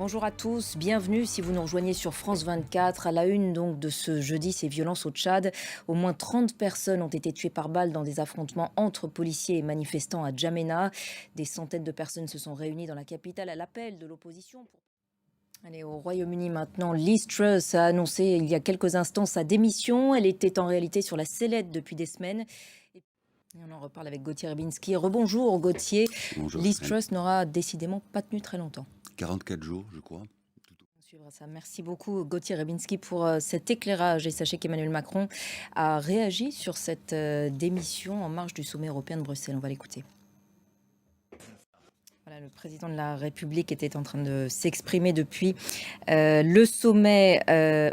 Bonjour à tous, bienvenue si vous nous rejoignez sur France 24. À la une donc de ce jeudi, ces violences au Tchad. Au moins 30 personnes ont été tuées par balle dans des affrontements entre policiers et manifestants à Djamena. Des centaines de personnes se sont réunies dans la capitale à l'appel de l'opposition. Allez, au Royaume-Uni maintenant, Liz Truss a annoncé il y a quelques instants sa démission. Elle était en réalité sur la sellette depuis des semaines. Et on en reparle avec Gauthier Ribinski. Rebonjour Gauthier. Bonjour Liz Stéphane. Truss n'aura décidément pas tenu très longtemps. 44 jours, je crois. On suivra ça. Merci beaucoup Gauthier Ribinski pour cet éclairage. Et sachez qu'Emmanuel Macron a réagi sur cette démission en marge du sommet européen de Bruxelles. On va l'écouter. Voilà, le président de la République était en train de s'exprimer depuis le sommet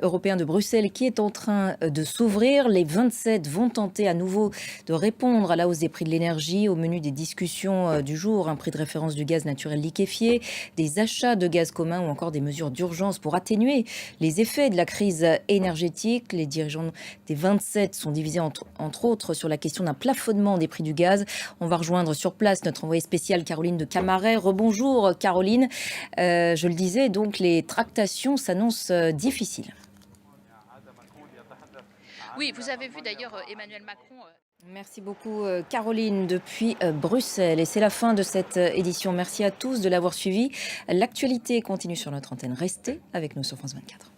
européen de Bruxelles qui est en train de s'ouvrir. Les 27 vont tenter à nouveau de répondre à la hausse des prix de l'énergie. Au menu des discussions du jour, un prix de référence du gaz naturel liquéfié, des achats de gaz commun ou encore des mesures d'urgence pour atténuer les effets de la crise énergétique. Les dirigeants des 27 sont divisés entre autres sur la question d'un plafonnement des prix du gaz. On va rejoindre sur place notre envoyée spéciale Caroline de Camaret. Rebonjour Caroline. Je le disais, donc les tractations s'annoncent difficiles. Oui, vous avez vu d'ailleurs Emmanuel Macron. Merci beaucoup Caroline depuis Bruxelles. Et c'est la fin de cette édition. Merci à tous de l'avoir suivi. L'actualité continue sur notre antenne. Restez avec nous sur France 24.